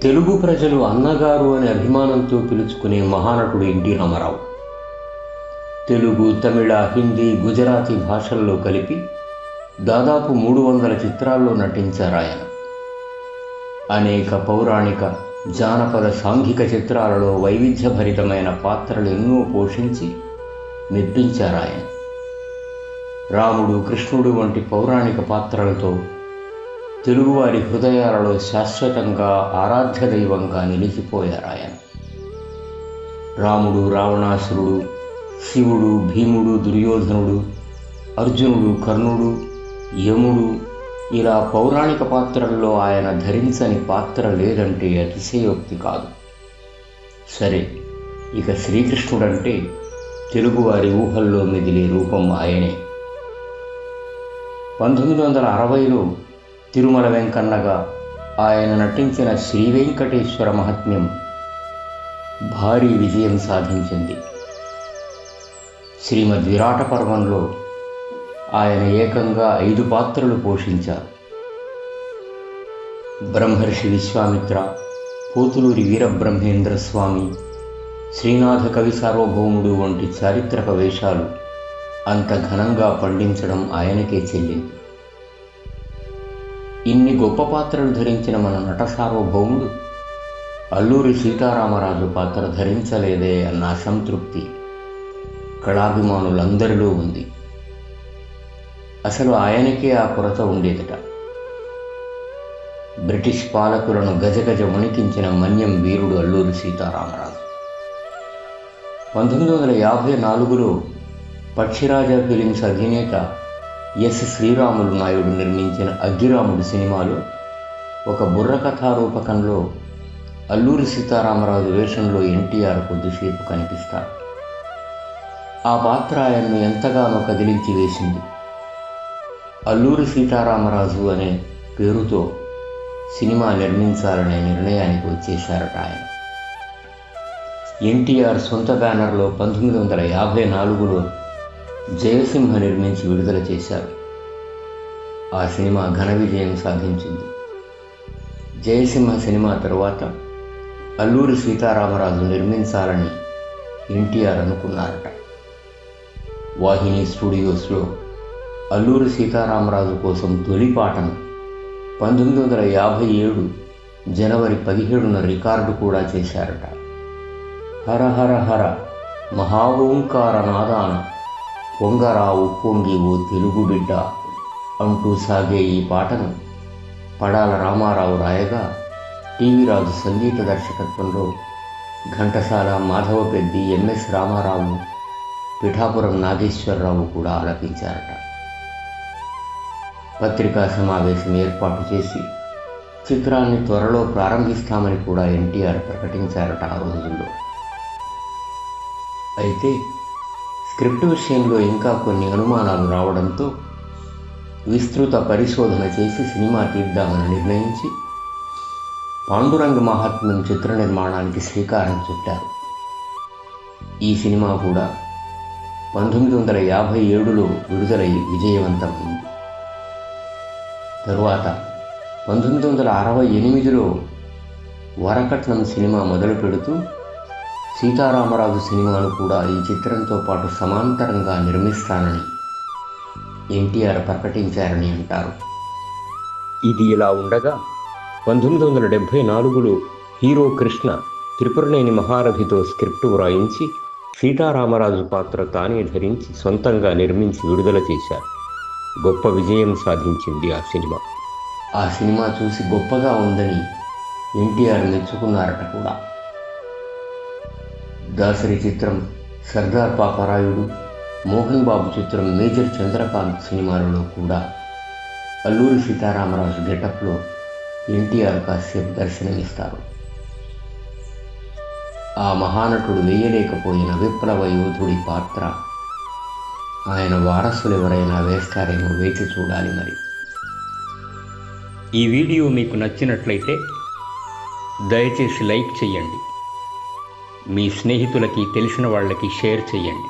తెలుగు ప్రజలు అన్నగారు అనే అభిమానంతో పిలుచుకునే మహానటుడు ఎన్టీ రామారావు. తెలుగు, తమిళ, హిందీ, గుజరాతీ భాషల్లో కలిపి దాదాపు 300 చిత్రాల్లో నటించారు ఆయన. అనేక పౌరాణిక, జానపద, సాంఘిక చిత్రాలలో వైవిధ్యభరితమైన పాత్రలు ఎన్నో పోషించి మెప్పించారు ఆయన. రాముడు, కృష్ణుడు వంటి పౌరాణిక పాత్రలతో తెలుగువారి హృదయాలలో శాశ్వతంగా ఆరాధ్య దైవంగా నిలిచిపోయారు ఆయన. రాముడు, రావణాసురుడు, శివుడు, భీముడు, దుర్యోధనుడు, అర్జునుడు, కర్ణుడు, యముడు, ఇలా పౌరాణిక పాత్రల్లో ఆయన ధరించని పాత్ర లేదంటే అతిశయోక్తి కాదు. సరే, ఇక శ్రీకృష్ణుడంటే తెలుగువారి ఊహల్లో మెదిలే రూపం ఆయనే. 1960లో తిరుమల వెంకన్నగా ఆయన నటించిన శ్రీ వెంకటేశ్వర మహాత్మ్యం భారీ విజయం సాధించింది. శ్రీమద్ విరాట పర్వంలో ఆయన ఏకంగా 5 పాత్రలు పోషించారు. బ్రహ్మర్షి విశ్వామిత్ర, పోతులూరి వీరబ్రహ్మేంద్ర స్వామి, శ్రీనాథ కవి సార్వభౌముడు వంటి చారిత్రక వేషాలు అంత ఘనంగా పండించడం ఆయనకే చెల్లింది. ఇన్ని గొప్ప పాత్రలు ధరించిన మన నట సార్వభౌముడు అల్లూరి సీతారామరాజు పాత్ర ధరించలేదే అన్న అసంతృప్తి కళాభిమానులందరిలో ఉంది. అసలు ఆయనకే ఆ కొరత ఉండేదట. బ్రిటిష్ పాలకులను గజగజ వణికించిన మన్యం వీరుడు అల్లూరి సీతారామరాజు. 1954లో పక్షిరాజా ఫిలిమ్స్ అధినేత ఎస్ శ్రీరాములు నాయుడు నిర్మించిన అగ్గిరాముడు సినిమాలో ఒక బుర్రకథా రూపకంలో అల్లూరి సీతారామరాజు వేషంలో ఎన్టీఆర్ కొద్దిసేపు కనిపిస్తారు. ఆ పాత్ర ఆయన్ను ఎంతగానో కదిలించి వేసింది. అల్లూరి సీతారామరాజు అనే పేరుతో సినిమా నిర్మించాలనే నిర్ణయానికి వచ్చేశారట ఆయన. ఎన్టీఆర్ సొంత బ్యానర్లో 1954లో జయసింహ నిర్మించి విడుదల చేశారు. ఆ సినిమా ఘన విజయం సాధించింది. జయసింహ సినిమా తరువాత అల్లూరి సీతారామరాజు నిర్మించాలని ఎన్టీఆర్ అనుకున్నారట. వాహిని స్టూడియోస్లో అల్లూరి సీతారామరాజు కోసం తొలి పాటను 1957 జనవరి 17న రికార్డు కూడా చేశారట. హర హర హర మహా ఓంకార నాదాన పొంగరావు పొంగి ఓ తెలుగు బిడ్డ అంటూ సాగే ఈ పాటను పడాల రామారావు రాయగా, టీవీ రాజు సంగీత దర్శకత్వంలో ఘంటసాల, మాధవ పెద్ది, ఎంఎస్ రామారావు, పిఠాపురం నాగేశ్వరరావు కూడా ఆలపించారట. పత్రికా సమావేశం ఏర్పాటు చేసి చిత్రాన్ని త్వరలో ప్రారంభిస్తామని కూడా ఎన్టీఆర్ ప్రకటించారట ఆ రోజుల్లో. అయితే స్క్రిప్ట్ విషయంలో ఇంకా కొన్ని అనుమానాలు రావడంతో విస్తృత పరిశోధన చేసి సినిమా తీద్దామని నిర్ణయించి పాండురంగ మహాత్మ్యం చిత్ర నిర్మాణానికి శ్రీకారం చుట్టారు. ఈ సినిమా కూడా 1957లో విడుదలై విజయవంతమైంది. తరువాత 1968లో వరకట్నం సినిమా మొదలు పెడుతూ సీతారామరాజు సినిమాను కూడా ఈ చిత్రంతో పాటు సమాంతరంగా నిర్మిస్తానని ఎన్టీఆర్ ప్రకటించారని అంటారు. ఇది ఇలా ఉండగా 1974లో హీరో కృష్ణ త్రిపురనేని మహారథితో స్క్రిప్టు వ్రాయించి సీతారామరాజు పాత్ర తానే ధరించి సొంతంగా నిర్మించి విడుదల చేశారు. గొప్ప విజయం సాధించింది ఆ సినిమా. ఆ సినిమా చూసి గొప్పగా ఉందని ఎన్టీఆర్ మెచ్చుకున్నారట కూడా. దాసరి చిత్రం సర్దార్ పాపరాయుడు, మోహన్ బాబు చిత్రం మేజర్ చంద్రకాంత్ సినిమాలలో కూడా అల్లూరి సీతారామరాజు గెటప్లో ఎన్టీఆర్ కాసేపు దర్శనమిస్తారు. ఆ మహానటుడు వేయలేకపోయిన విప్లవ యోధుడి పాత్ర ఆయన వారసులు ఎవరైనా వేస్తారేమో వేచి చూడాలి మరి. ఈ వీడియో మీకు నచ్చినట్లయితే దయచేసి లైక్ చేయండి. మీ స్నేహితులకి, తెలిసిన వాళ్ళకి షేర్ చేయండి.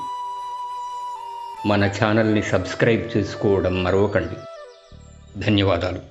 మన ఛానల్ని సబ్స్క్రైబ్ చేసుకోవడం మరవకండి. ధన్యవాదాలు.